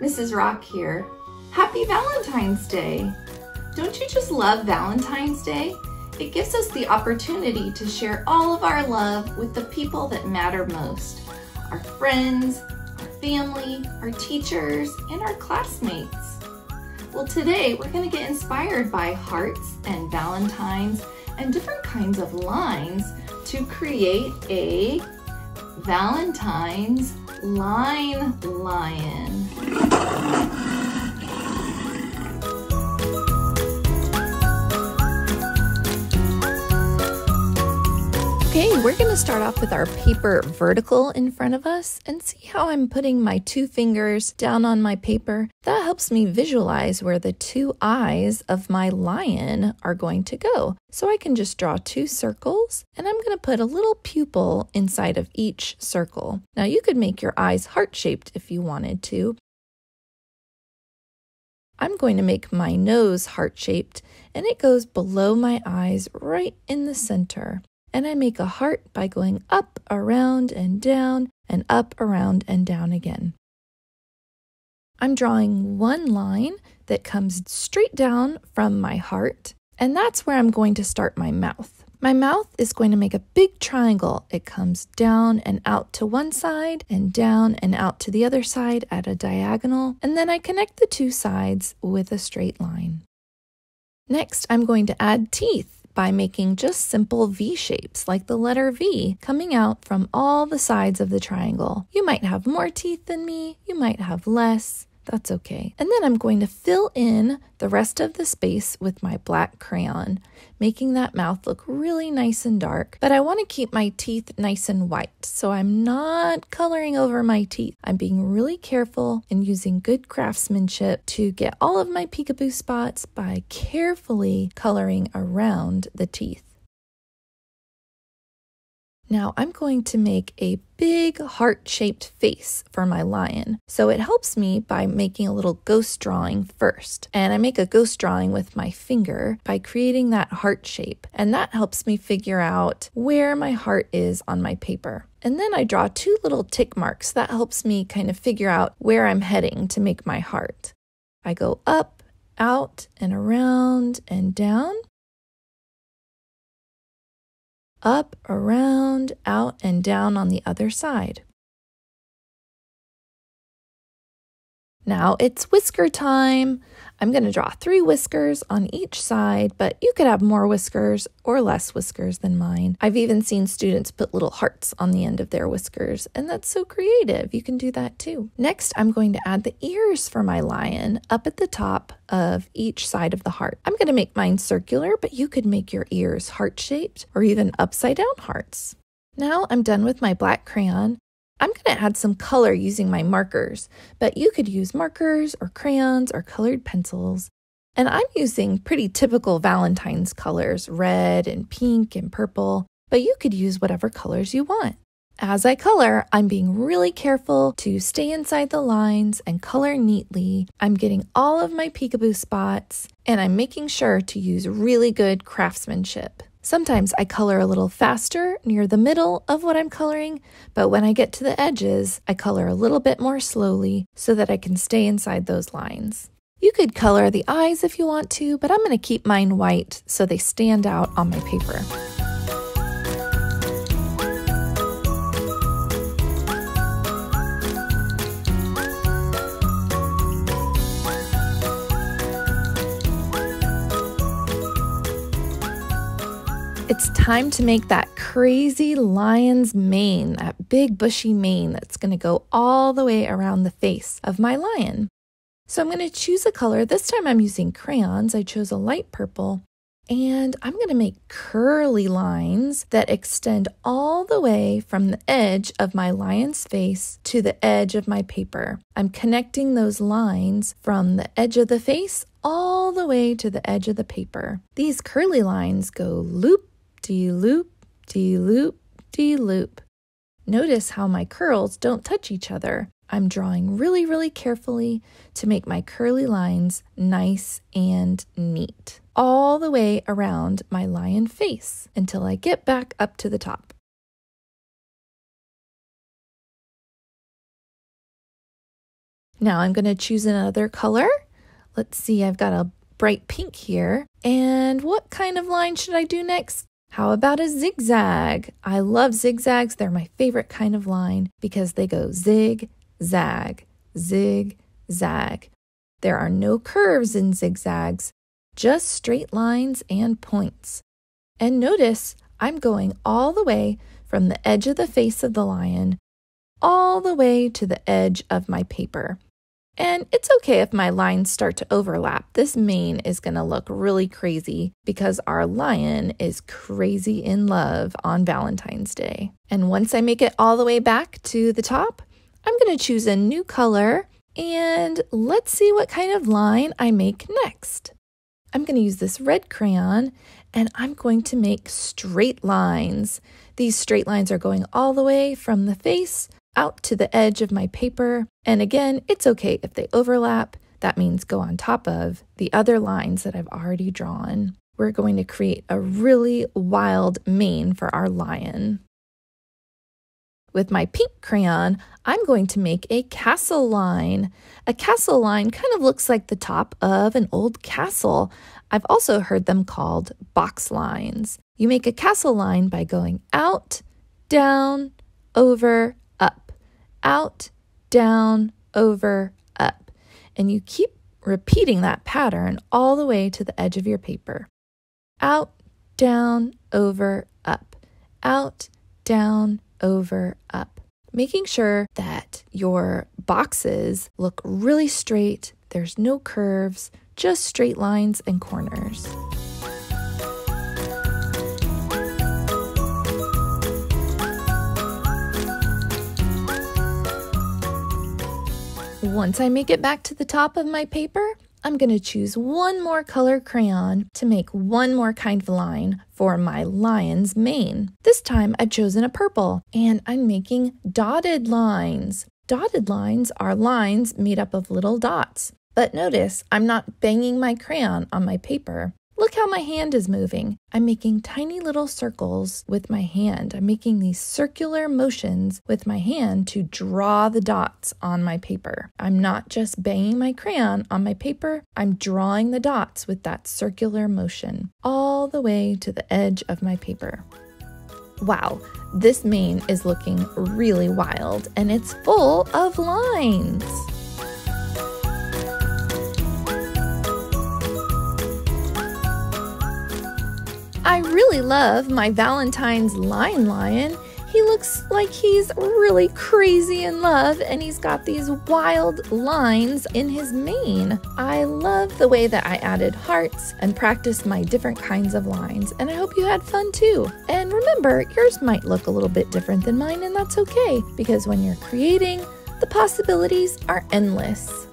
Mrs. Rock here. Happy Valentine's Day! Don't you just love Valentine's Day? It gives us the opportunity to share all of our love with the people that matter most. Our friends, our family, our teachers, and our classmates. Well, today we're going to get inspired by hearts and valentines and different kinds of lines to create a Valentine's line lion. Okay, we're going to start off with our paper vertical in front of us and see how I'm putting my 2 fingers down on my paper. That helps me visualize where the 2 eyes of my lion are going to go. So I can just draw 2 circles and I'm going to put a little pupil inside of each circle. Now you could make your eyes heart-shaped if you wanted to. I'm going to make my nose heart-shaped and it goes below my eyes right in the center. And I make a heart by going up, around, and down, and up, around, and down again. I'm drawing one line that comes straight down from my heart, and that's where I'm going to start my mouth. My mouth is going to make a big triangle. It comes down and out to one side, and down and out to the other side at a diagonal, and then I connect the 2 sides with a straight line. Next, I'm going to add teeth by making just simple V shapes like the letter V coming out from all the sides of the triangle. You might have more teeth than me, you might have less, that's okay. And then I'm going to fill in the rest of the space with my black crayon, making that mouth look really nice and dark, but I want to keep my teeth nice and white, so I'm not coloring over my teeth. I'm being really careful and using good craftsmanship to get all of my peekaboo spots by carefully coloring around the teeth. Now I'm going to make a big heart-shaped face for my lion. So it helps me by making a little ghost drawing first. And I make a ghost drawing with my finger by creating that heart shape. And that helps me figure out where my heart is on my paper. And then I draw 2 little tick marks. That helps me kind of figure out where I'm heading to make my heart. I go up, out, and around, and down. Up, around, out, and down on the other side. Now it's whisker time. I'm going to draw 3 whiskers on each side, but you could have more whiskers or less whiskers than mine. I've even seen students put little hearts on the end of their whiskers, and that's so creative. You can do that too. Next, I'm going to add the ears for my lion up at the top of each side of the heart. I'm going to make mine circular, but you could make your ears heart-shaped or even upside-down hearts. Now I'm done with my black crayon. I'm going to add some color using my markers, but you could use markers or crayons or colored pencils. And I'm using pretty typical Valentine's colors, red and pink and purple, but you could use whatever colors you want. As I color, I'm being really careful to stay inside the lines and color neatly. I'm getting all of my peekaboo spots, and I'm making sure to use really good craftsmanship. Sometimes I color a little faster near the middle of what I'm coloring, but when I get to the edges, I color a little bit more slowly so that I can stay inside those lines. You could color the eyes if you want to, but I'm going to keep mine white so they stand out on my paper. It's time to make that crazy lion's mane, that big bushy mane that's going to go all the way around the face of my lion. So I'm going to choose a color. This time I'm using crayons. I chose a light purple. And I'm going to make curly lines that extend all the way from the edge of my lion's face to the edge of my paper. I'm connecting those lines from the edge of the face all the way to the edge of the paper. These curly lines go loop, de-loop, de-loop, de-loop. Notice how my curls don't touch each other. I'm drawing really, really carefully to make my curly lines nice and neat, all the way around my lion face until I get back up to the top. Now I'm going to choose another color. Let's see, I've got a bright pink here. And what kind of line should I do next? How about a zigzag? I love zigzags. They're my favorite kind of line because they go zig, zag, zig, zag. There are no curves in zigzags, just straight lines and points. And notice I'm going all the way from the edge of the face of the lion all the way to the edge of my paper. And it's okay if my lines start to overlap. This mane is going to look really crazy because our lion is crazy in love on Valentine's Day. And once I make it all the way back to the top, I'm going to choose a new color and let's see what kind of line I make next. I'm going to use this red crayon and I'm going to make straight lines. These straight lines are going all the way from the face out to the edge of my paper. And again, it's okay if they overlap. That means go on top of the other lines that I've already drawn. We're going to create a really wild mane for our lion. With my pink crayon, I'm going to make a castle line. A castle line kind of looks like the top of an old castle. I've also heard them called box lines. You make a castle line by going out, down, over, up, out, down, over, up. And you keep repeating that pattern all the way to the edge of your paper. Out, down, over, up, out, down, over, up. Making sure that your boxes look really straight. There's no curves, just straight lines and corners. Once I make it back to the top of my paper, I'm going to choose one more color crayon to make one more kind of line for my lion's mane. This time I've chosen a purple and I'm making dotted lines. Dotted lines are lines made up of little dots. But notice I'm not banging my crayon on my paper. Look how my hand is moving. I'm making tiny little circles with my hand. I'm making these circular motions with my hand to draw the dots on my paper. I'm not just banging my crayon on my paper. I'm drawing the dots with that circular motion all the way to the edge of my paper. Wow, this mane is looking really wild and it's full of lines. I really love my Valentine's lion. He looks like he's really crazy in love and he's got these wild lines in his mane. I love the way that I added hearts and practiced my different kinds of lines, and I hope you had fun too. And remember, yours might look a little bit different than mine, and that's okay because when you're creating, the possibilities are endless.